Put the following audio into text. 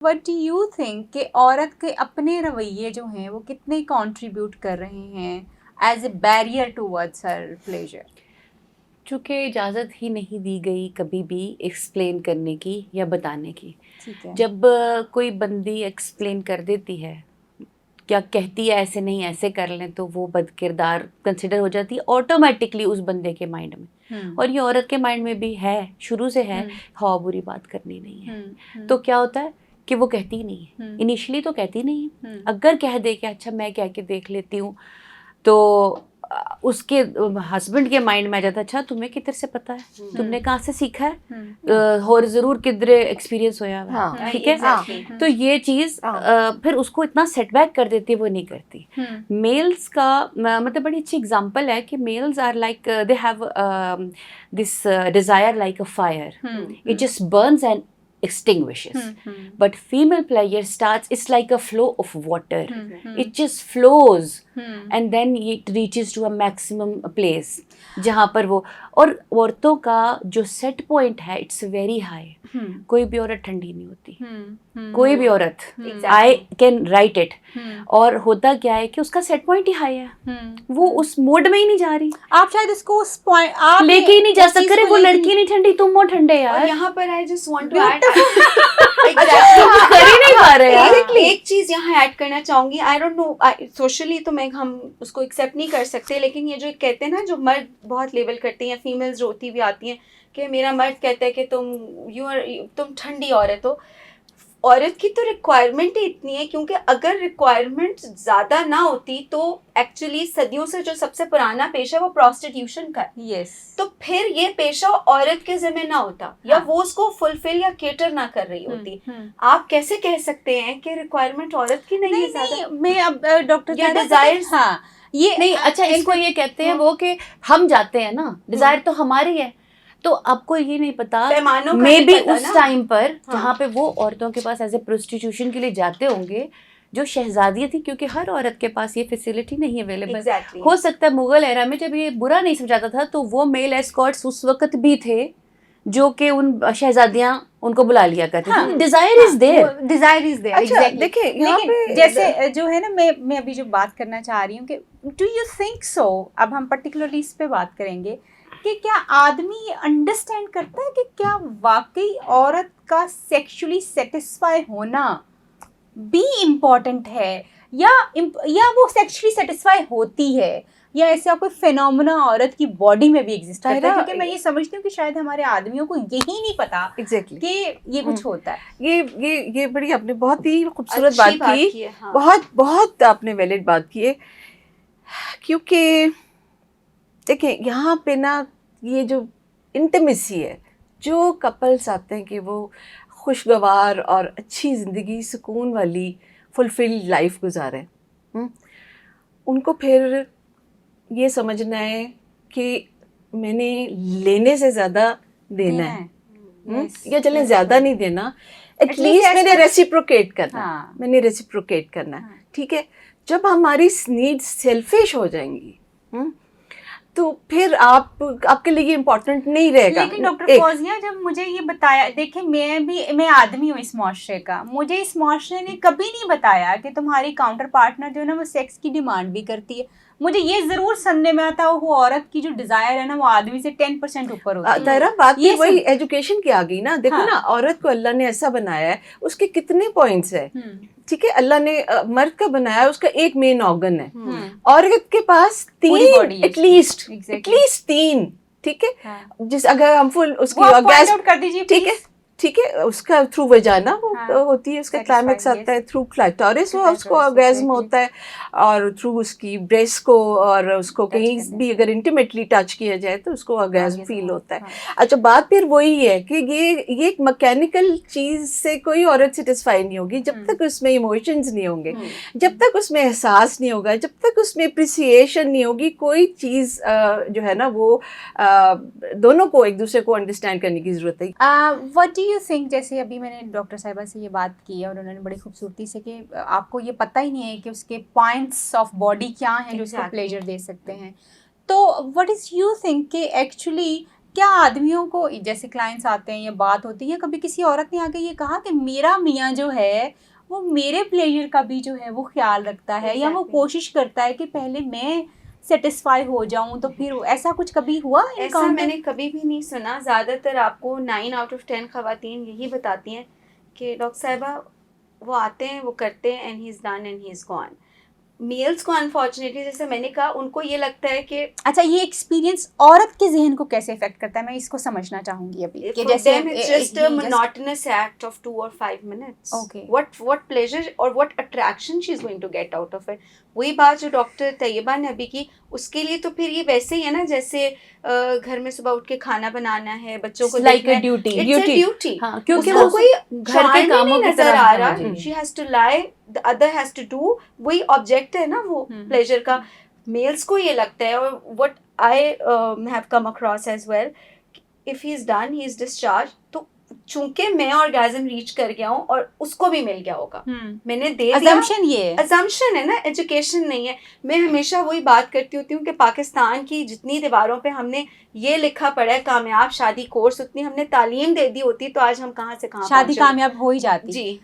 What do you think کہ عورت کے اپنے رویے جو ہیں وہ کتنے کنٹریبیوٹ کر رہے ہیں as a barrier towards her pleasure? چونکہ اجازت ہی نہیں دی گئی کبھی بھی ایکسپلین کرنے کی یا بتانے کی. ٹھیک ہے. جب کوئی بندی ایکسپلین کر دیتی ہے، کیا کہتی ہے ایسے نہیں ایسے کر لیں، تو وہ بد کردار کنسیڈر ہو جاتی ہے آٹومیٹکلی اس بندے کے مائنڈ میں. اور یہ عورت کے مائنڈ میں بھی ہے، شروع سے ہے، ہاں بری بات کرنی نہیں ہے. تو کیا ہوتا ہے کہ وہ کہتی ہی نہیں ہے. انیشلی تو کہتی نہیں ہے. اگر کہہ دے کہ اچھا میں کہہ کے دیکھ لیتی ہوں، تو اس کے ہسبینڈ کے مائنڈ میں آ جاتا ہے اچھا تمہیں کدھر سے پتا ہے، تم نے کہاں سے سیکھا ہے، اور ضرور کدھر ایکسپیرینس ہویا ہوا ہے. ٹھیک ہے، تو یہ چیز پھر اس کو اتنا سیٹ بیک کر دیتی ہے، وہ نہیں کرتی. میلز کا مطلب بڑی اچھی اگزامپل ہے کہ males are like they have this desire like a fire, it just burns and extinguishes. But female player starts, it's like a flow of water. It just flows and then it reaches to a maximum place جہاں پر وہ، اور عورتوں کا جو set point ہے it's very high. کوئی بھی عورت ٹھنڈی نہیں ہوتی، کوئی بھی عورت، آئی کین رائٹ اٹ. اور ہوتا کیا ہے کہ اس کا سیٹ پوائنٹ ہی ہائی ہے، وہ اس موڈ میں ہی نہیں جا رہی. آپ شاید اس کو اس پوائنٹ آپ لے کے ہی نہیں جا سکتے. وہ لڑکی نہیں ٹھنڈی، تم وہ ٹھنڈے یار. یہاں پر I just want to add کر ہی نہیں پا رہے یار. ایک چیز یہاں ایڈ کرنا چاہوں گی. آئی ڈونٹ نو سوشلی تو ہم اس کو ایکسیپٹ نہیں کر سکتے، لیکن یہ جو کہتے ہیں نا، جو مرد بہت لیبل کرتے ہیں، فیمیلز روتی بھی آتی ہیں کہ میرا مرد کہتا ہے کہ تم ٹھنڈی عورت ہو. عورت کی تو ریکوائرمنٹ ہی اتنی ہے، کیونکہ اگر ریکوائرمنٹ زیادہ نہ ہوتی تو ایکچولی صدیوں سے جو سب سے پرانا پیشہ ہے وہ پروسٹیٹیوشن کا ہے. یس. تو پھر یہ پیشہ عورت کے ذمہ نہ ہوتا، یا وہ اس کو فلفل یا کیٹر نہ کر رہی ہوتی. آپ کیسے کہہ سکتے ہیں کہ ریکوائرمنٹ عورت کی نہیں ہے زیادہ؟ میں اب ڈاکٹر یہ ڈیزائر، ہاں یہ نہیں. اچھا اس کو یہ کہتے ہیں وہ کہ ہم جاتے ہیں نا، ڈیزائر تو ہماری ہے. تو آپ کو یہ نہیں پتا مے بی اس ٹائم پر جہاں پہ وہ عورتوں کے پاس ایز اے پروسٹیٹیوشن کے لیے جاتے ہوں گے، جو شہزادیاں تھیں، کیونکہ ہر عورت کے پاس یہ فیسلٹی نہیں اویلیبل. ہو سکتا ہے مغل ایرا میں جب یہ برا نہیں سمجھاتا تھا تو وہ میل ایسکارٹس اس وقت بھی تھے جو کہ ان شہزادیاں ان کو بلا لیا کرتی تھیں. Desire is there, desire is there. Exactly. دیکھیں یہاں پہ جیسے جو ہے نا، میں ابھی جو بات کرنا چاہ رہی ہوں کہ ڈو یو تھنک سو، اب ہم پرٹیکولرلی اس پہ بات کریں گے کہ کیا آدمی انڈرسٹینڈ کرتا ہے کہ کیا واقعی عورت کا سیکشولی سیٹسفائی ہونا بھی امپورٹنٹ ہے، یا وہ سیکشولی سیٹسفائی ہوتی ہے، یا ایسا کوئی فینومینا عورت کی باڈی میں بھی ایگزسٹ کرتا ہے؟ کیونکہ میں یہ سمجھتی ہوں کہ شاید ہمارے آدمیوں کو یہی نہیں پتا کہ یہ کچھ ہوتا ہے. یہ بڑی آپ نے بہت ہی خوبصورت بات کی، بہت بہت آپ نے ویلڈ بات کی ہے. کیونکہ دیکھیں یہاں پہ نا، یہ جو انٹیمیسی ہے، جو کپلس آتے ہیں کہ وہ خوشگوار اور اچھی زندگی، سکون والی فلفلڈ لائف گزاریں، ان کو پھر یہ سمجھنا ہے کہ میں نے لینے سے زیادہ دینا ہے، یا چلیں زیادہ نہیں دینا، ایٹ لیسٹ میں نے ریسیپروکیٹ کرنا ہے. ٹھیک ہے، جب ہماری نیڈس سیلفش ہو جائیں گی تو پھر آپ کے لیے یہ امپورٹنٹ نہیں رہے گا. لیکن ڈاکٹر فوزیہ، جب مجھے یہ بتایا، دیکھیں میں آدمی ہوں اس معاشرے کا، مجھے اس معاشرے نے کبھی نہیں بتایا کہ تمہاری کاؤنٹر پارٹنر جو ہے نا وہ سیکس کی ڈیمانڈ بھی کرتی ہے. مجھے یہ ضرور سننے میں آتا وہ عورت کی جو ڈیزائر ہے نا وہ آدمی سے 10% اوپر ہوتی ہے. طاہرہ بات یہ وہی ایجوکیشن کی آ گئی نا. دیکھو نا، عورت کو اللہ نے ایسا بنایا ہے، اس کے کتنے پوائنٹس ہیں. ٹھیک ہے، اللہ نے مرد کا بنایا، اس کا ایک مین آرگن ہے، عورت کے پاس 3 ایٹ لیسٹ 3. ٹھیک ہے، جس اگر ہم فل اس کی ٹھیک ہے، اس کا تھرو وجانا وہ ہوتی ہے، اس کا کلائمیکس آتا ہے، تھرو کلیٹورس اس کو آرگیزم ہوتا ہے، اور تھرو اس کی بریسٹ کو، اور اس کو کہیں بھی اگر انٹیمیٹلی ٹچ کیا جائے تو اس کو آرگیزم فیل ہوتا ہے. اچھا، بات پھر وہی ہے کہ یہ ایک میکینیکل چیز سے کوئی عورت سیٹسفائی نہیں ہوگی جب تک اس میں ایموشنز نہیں ہوں گے، جب تک اس میں احساس نہیں ہوگا، جب تک اس میں اپریسیشن نہیں ہوگی. کوئی چیز جو ہے نا وہ دونوں کو ایک دوسرے کو انڈرسٹینڈ کرنے کی ضرورت ہے. وٹ ڈو یو تھنک، جیسے ابھی میں نے ڈاکٹر صاحبہ سے یہ بات کی ہے اور انہوں نے بڑی خوبصورتی سے کہ آپ کو یہ پتہ ہی نہیں ہے کہ اس کے پوائنٹس آف باڈی کیا ہیں جو اس کو پلیجر دے سکتے ہیں. تو وٹ از یو تھنک کہ ایکچولی کیا آدمیوں کو جیسے کلائنٹس آتے ہیں یا بات ہوتی ہے کبھی کسی عورت نے آ کے یہ کہا کہ میرا میاں جو ہے وہ میرے پلیجر کا بھی جو ہے وہ خیال رکھتا ہے یا وہ کوشش کرتا ہے کہ پہلے میں سیٹسفائی ہو جاؤں, تو پھر ایسا کچھ کبھی ہوا؟ ایسا میں نے کبھی بھی نہیں سنا. زیادہ تر آپ کو 9 out of 10 خواتین یہی بتاتی ہیں کہ ڈاکٹر صاحبہ وہ آتے ہیں, وہ کرتے ہیں, and he is done and he is gone. Males کو انفارچونیٹلی جیسے میں نے کہا ان کو یہ لگتا ہے کہ اچھا یہ ایکسپیرینس عورت کے ذہن کو کیسے افیکٹ کرتا ہے, میں اس کو سمجھنا چاہوں گی ابھی کہ جیسے just a monotonous act of 2 or 5 minutes. Okay. What pleasure or what attraction she is going to get out of it. وہی بات جو ڈاکٹر طیبہ نے ابھی کی, اس کے لیے تو پھر یہ ویسے ہی ہے نا جیسے گھر میں صبح اٹھ کے کھانا بنانا ہے, بچوں کو لائک دیکھنا ہے. ڈیوٹی. It's a duty. کیونکہ اس کو کوئی گھر کے کاموں کی نظر طرح آ رہا. She has to lie, the other has to do. وہی آبجیکٹ ہے نا وہ پلیجر کا. میلس کو یہ لگتا ہے, اور what I have come across as well, if he is done, he is discharged, تو چونکہ میں orgasm ریچ کر گیا ہوں اور اس کو بھی مل گیا ہوگا, میں نے دے دیا. assumption یہ ہے, assumption ہے نا, ایجوکیشن نہیں ہے. میں ہمیشہ وہی بات کرتی ہوتی ہوں کہ پاکستان کی جتنی دیواروں پہ ہم نے یہ لکھا پڑا ہے کامیاب شادی کورس, اتنی ہم نے تعلیم دے دی ہوتی تو آج ہم کہاں سے کہاں شادی کامیاب ہو ہی جاتی. جی